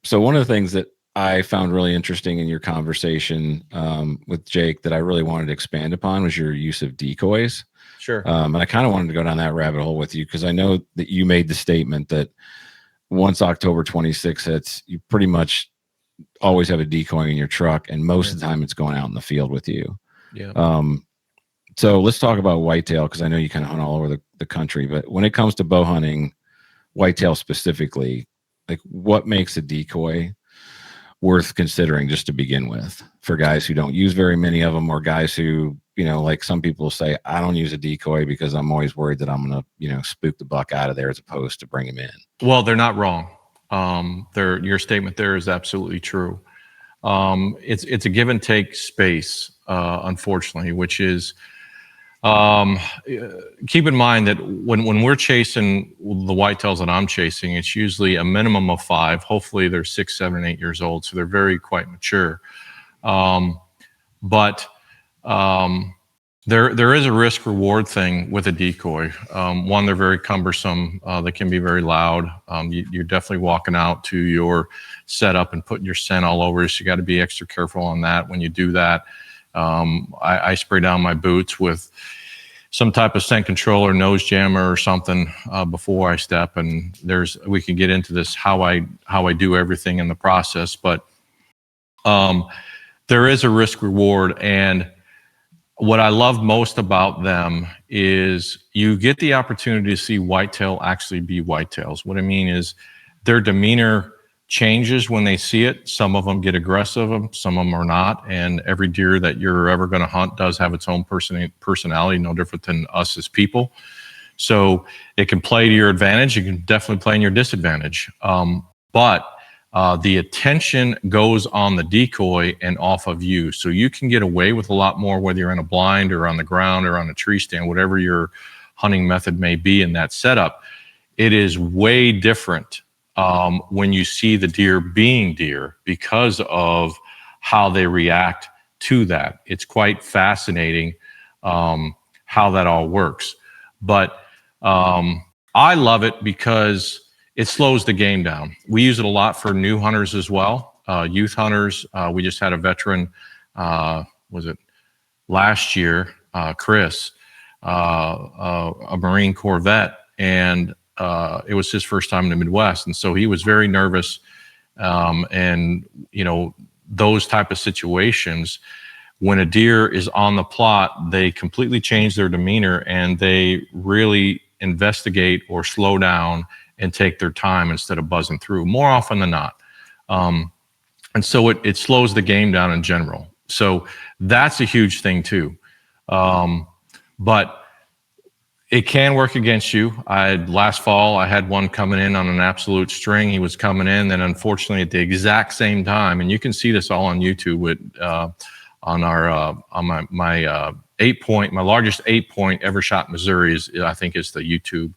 So one of the things that I found really interesting in your conversation with Jake that I really wanted to expand upon was your use of decoys. Sure. And I kind of wanted to go down that rabbit hole with you because I know that you made the statement that once October 26th hits, you pretty much always have a decoy in your truck, and most of the time it's going out in the field with you. Yeah. So let's talk about whitetail, because I know you kind of hunt all over the country, but when it comes to bow hunting, whitetail specifically, like what makes a decoy worth considering just to begin with for guys who don't use very many of them, or guys who, you know, like some people say, I don't use a decoy because I'm always worried that I'm going to, you know, spook the buck out of there as opposed to bring him in. Well, they're not wrong. Your statement there is absolutely true. It's a give and take space, unfortunately, which is, keep in mind that when we're chasing the whitetails that I'm chasing, it's usually a minimum of 5. Hopefully they're 6, 7, 8 years old. So they're very quite mature. But there is a risk reward thing with a decoy. One, they're very cumbersome. They can be very loud. You're definitely walking out to your setup and putting your scent all over. So you got to be extra careful on that when you do that. I spray down my boots with some type of scent controller, nose jammer or something before I step. And we can get into this, how I do everything in the process, but there is a risk reward. And what I love most about them is you get the opportunity to see whitetail actually be whitetails. What I mean is their demeanor changes when they see it. Some of them get aggressive, some of them are not. And every deer that you're ever going to hunt does have its own personality, no different than us as people. So it can play to your advantage. It can definitely play in your disadvantage. But the attention goes on the decoy and off of you. So you can get away with a lot more, whether you're in a blind or on the ground or on a tree stand, whatever your hunting method may be in that setup. It is way different when you see the deer being deer because of how they react to that. It's quite fascinating how that all works. But I love it because it slows the game down. We use it a lot for new hunters as well, youth hunters. We just had a veteran, was it last year, Chris, a Marine Corps vet, and it was his first time in the Midwest. And so he was very nervous. And, you know, those type of situations, when a deer is on the plot, they completely change their demeanor and they really investigate or slow down and take their time instead of buzzing through more often than not. And so it slows the game down in general. So that's a huge thing too. But it can work against you. Last fall, I had one coming in on an absolute string. He was coming in, then unfortunately at the exact same time, and you can see this all on YouTube with on my 8-point, my largest 8-point ever shot in Missouri is, I think, is the YouTube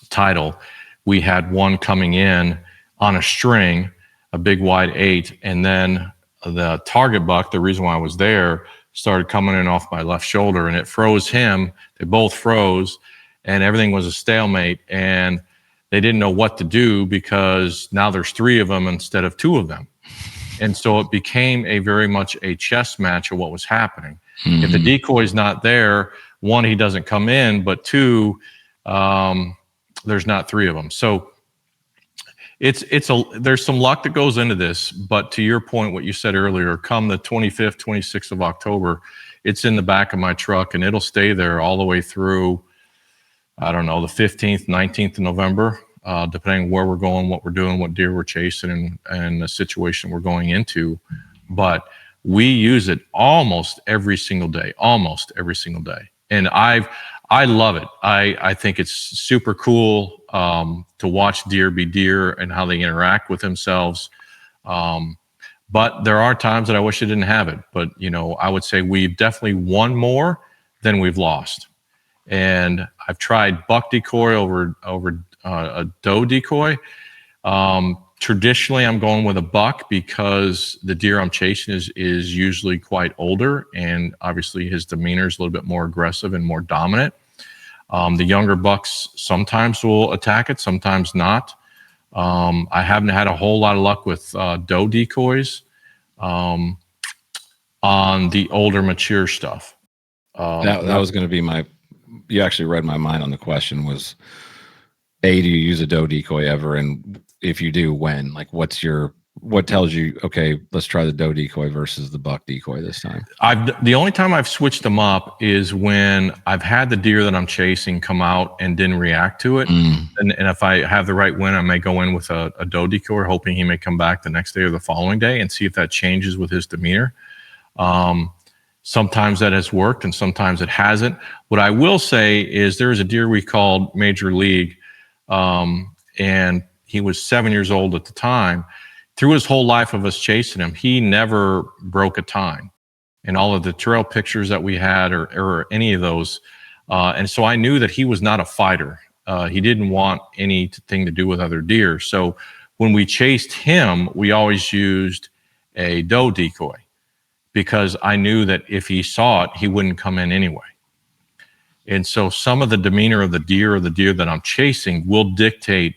title. We had one coming in on a string, a big wide 8, and then the target buck, the reason why I was there, started coming in off my left shoulder, and it froze him. They both froze, and everything was a stalemate, and they didn't know what to do because now there's 3 of them instead of 2 of them. And so it became very much a chess match of what was happening. Mm-hmm. If the decoy's not there, 1, he doesn't come in, but 2, there's not 3 of them. So there's some luck that goes into this, but to your point, what you said earlier, come the 25th, 26th of October, it's in the back of my truck and it'll stay there all the way through, I don't know, the 15th, 19th of November, depending where we're going, what we're doing, what deer we're chasing, and the situation we're going into. But we use it almost every single day. And I love it. I think it's super cool to watch deer be deer and how they interact with themselves. But there are times that I wish I didn't have it. But, you know, I would say we've definitely won more than we've lost. And I've tried buck decoy over a doe decoy. Traditionally, I'm going with a buck because the deer I'm chasing is usually quite older, and obviously his demeanor is a little bit more aggressive and more dominant. The younger bucks sometimes will attack it, sometimes not. I haven't had a whole lot of luck with doe decoys on the older, mature stuff. That was going to be you actually read my mind on the question was, do you use a doe decoy ever? And if you do, when? Like, what tells you, okay, let's try the doe decoy versus the buck decoy this time? The only time I've switched them up is when I've had the deer that I'm chasing come out and didn't react to it. And if I have the right wind, I may go in with a doe decoy, hoping he may come back the next day or the following day and see if that changes with his demeanor. Sometimes that has worked and sometimes it hasn't. What I will say is there is a deer we called Major League, and he was 7 years old at the time. Through his whole life of us chasing him, he never broke a tine in all of the trail pictures that we had or any of those. And so I knew that he was not a fighter. He didn't want anything to do with other deer. So when we chased him, we always used a doe decoy because I knew that if he saw it, he wouldn't come in anyway. And so some of the demeanor of the deer or the deer that I'm chasing will dictate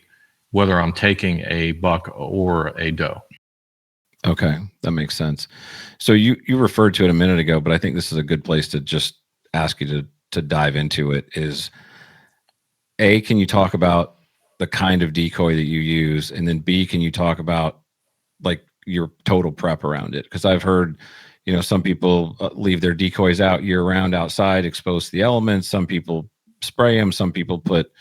whether I'm taking a buck or a doe. Okay, that makes sense. So you referred to it a minute ago, but I think this is a good place to just ask you to dive into it. Is A, can you talk about the kind of decoy that you use, and then B, can you talk about like your total prep around it? Because I've heard, some people leave their decoys out year round outside, exposed to the elements. Some people spray them. Some people put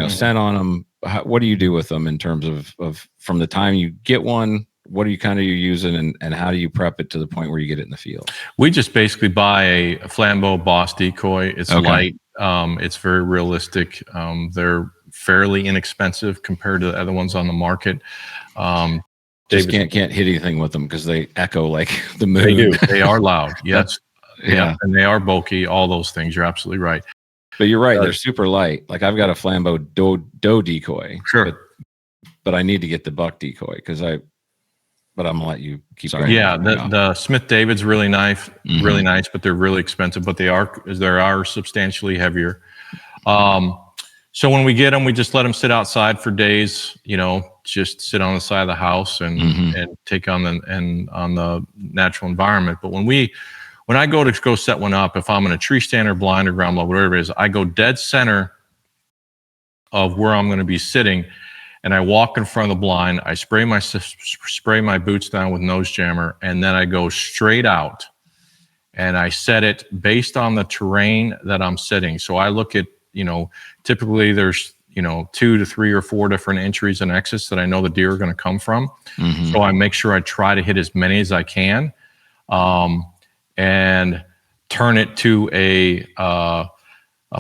scent on them. What do you do with them in terms of from the time you get one? What are you using, and how do you prep it to the point where you get it in the field? We just basically buy a Flambeau Boss decoy. It's light. It's very realistic. They're fairly inexpensive compared to the other ones on the market. Just can't hit anything with them because they echo like the moon. They do. They are loud. Yes. Yeah. And they are bulky. All those things. You're absolutely right. But you're right. They're super light. Like I've got a Flambeau doe decoy. Sure. But I need to get the buck decoy but I'm gonna let you keep going. Yeah. The Smith David's really nice, but they're really expensive, but they are substantially heavier. So when we get them, we just let them sit outside for days, just sit on the side of the house and take on the natural environment. But when I go set one up, if I'm in a tree stand or blind or ground level, whatever it is, I go dead center of where I'm going to be sitting, and I walk in front of the blind. I spray my boots down with nose jammer, and then I go straight out, and I set it based on the terrain that I'm sitting. So I look at, typically there's 2 to 3 or 4 different entries and exits that I know the deer are going to come from. So I make sure I try to hit as many as I can. And turn it to a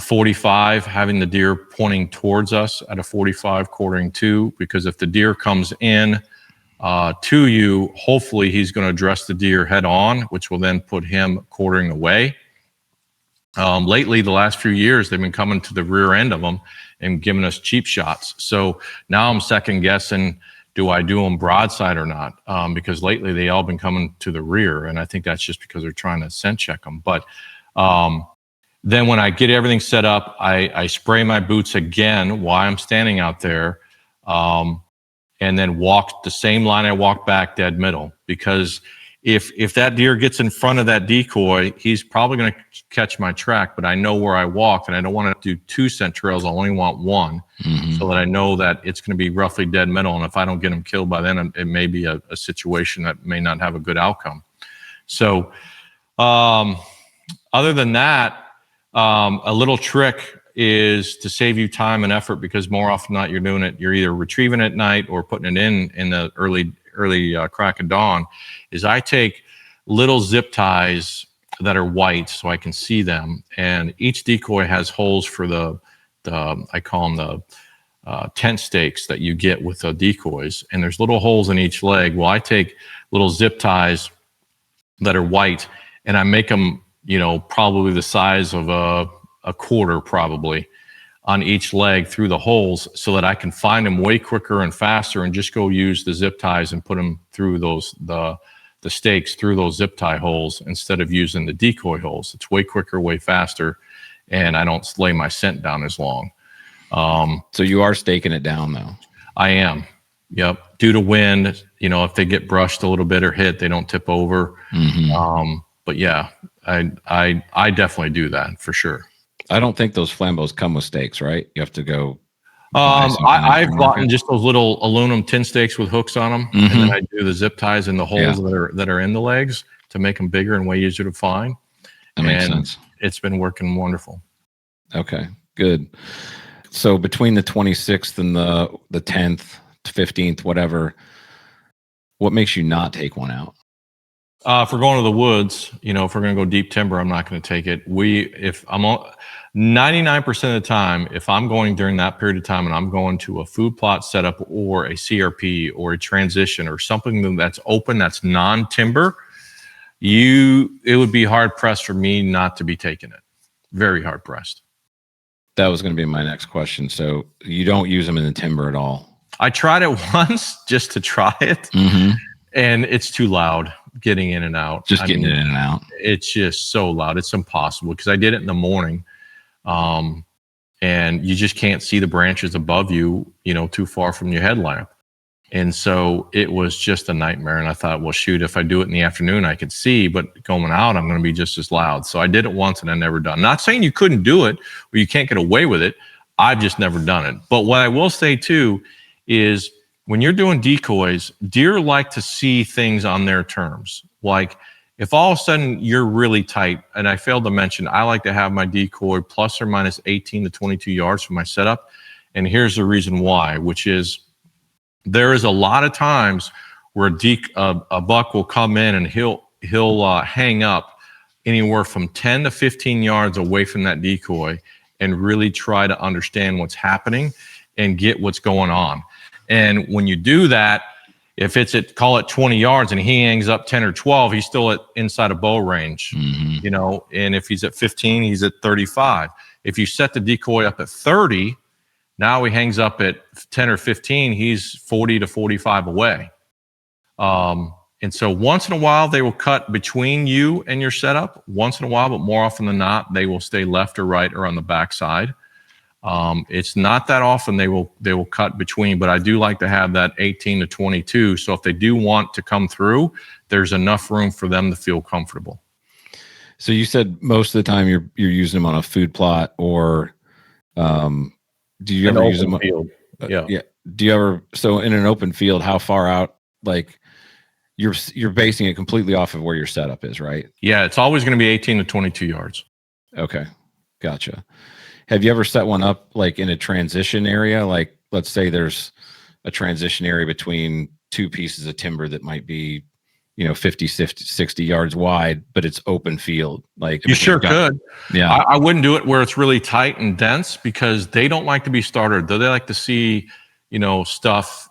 45, having the deer pointing towards us at a 45, quartering to, because if the deer comes in to you, hopefully he's going to address the deer head on, which will then put him quartering away. Lately, the last few years, they've been coming to the rear end of them and giving us cheap shots. So now I'm second guessing, do I do them broadside or not? Because lately they all been coming to the rear, and I think that's just because they're trying to scent check them. But then when I get everything set up, I spray my boots again while I'm standing out there, and then walk the same line I walk back dead middle. Because if that deer gets in front of that decoy, he's probably going to catch my track, but I know where I walked, and I don't want to do 2 scent trails. I only want 1, so that I know that it's going to be roughly dead middle. And if I don't get him killed by then, it may be a situation that may not have a good outcome. So other than that, a little trick is to save you time and effort, because more often than not, you're either retrieving it at night or putting it in the early crack of dawn, is I take little zip ties that are white so I can see them. And each decoy has holes for the I call them the tent stakes that you get with the decoys. And there's little holes in each leg. Well, I take little zip ties that are white, and I make them, probably the size of a quarter probably on each leg through the holes, so that I can find them way quicker and faster and just go use the zip ties and put them through the stakes through those zip tie holes instead of using the decoy holes. It's way quicker, way faster, and I don't lay my scent down as long. So you are staking it down though? I am. Yep. Due to wind, if they get brushed a little bit or hit, they don't tip over. But yeah, I definitely do that for sure. I don't think those Flambos come with stakes, right? You have to go. I've bought just those little aluminum tin stakes with hooks on them, and then I do the zip ties in the holes that are in the legs to make them bigger and way easier to find. That makes sense. It's been working wonderful. Okay, good. So between the 26th and the 10th, 15th, whatever, what makes you not take one out? If we're going to the woods, if we're going to go deep timber, I'm not going to take it. If I'm 99% of the time, if I'm going during that period of time and I'm going to a food plot setup or a CRP or a transition or something that's open, that's non-timber, it would be hard pressed for me not to be taking it. Very hard pressed. That was going to be my next question. So you don't use them in the timber at all? I tried it once just to try it, and it's too loud getting in and out. Getting in and out. It's just so loud. It's impossible because I did it in the morning, and you just can't see the branches above you, too far from your headlamp. And so it was just a nightmare. And I thought, well, shoot, if I do it in the afternoon, I could see, but going out, I'm going to be just as loud. So I did it once and I never done. Not saying you couldn't do it or you can't get away with it. I've just never done it. But what I will say too is when you're doing decoys, deer like to see things on their terms. Like if all of a sudden you're really tight, and I failed to mention, I like to have my decoy plus or minus 18 to 22 yards for my setup. And here's the reason why, which is there is a lot of times where a buck will come in and he'll hang up anywhere from 10 to 15 yards away from that decoy and really try to understand what's happening and get what's going on. And when you do that, if it's at, call it 20 yards and he hangs up 10 or 12, he's still inside a bow range, and if he's at 15, he's at 35. If you set the decoy up at 30, now he hangs up at 10 or 15, he's 40 to 45 away. And so once in a while, they will cut between you and your setup. Once in a while, but more often than not, they will stay left or right or on the backside. It's not that often they will cut between, but I do like to have that 18 to 22. So if they do want to come through, there's enough room for them to feel comfortable. So you said most of the time you're using them on a food plot, or do you ever use them? Field. Yeah. Do you ever, so in an open field, how far out, like you're basing it completely off of where your setup is, right? Yeah. It's always going to be 18 to 22 yards. Okay. Gotcha. Have you ever set one up like in a transition area? Like let's say there's a transition area between two pieces of timber that might be, 50, 60 yards wide, but it's open field. Like you sure could. Yeah. I wouldn't do it where it's really tight and dense because they don't like to be startled. They like to see, stuff.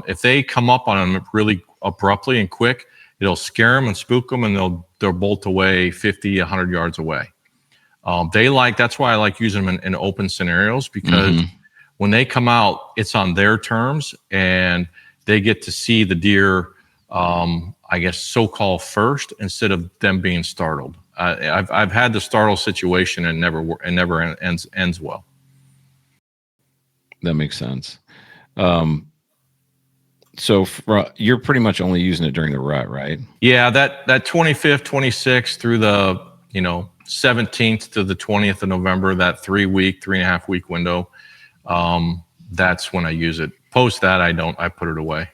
If they come up on them really abruptly and quick, it'll scare them and spook them and they'll bolt away 50, 100 yards away. That's why I like using them in open scenarios because when they come out, it's on their terms and they get to see the deer, I guess, so-called first instead of them being startled. I've had the startle situation and never ends well. That makes sense. So you're pretty much only using it during the rut, right? Yeah, that 25th, 26th through the 17th to the 20th of November, that 3.5 week window. That's when I use it. Post that, I don't. I put it away.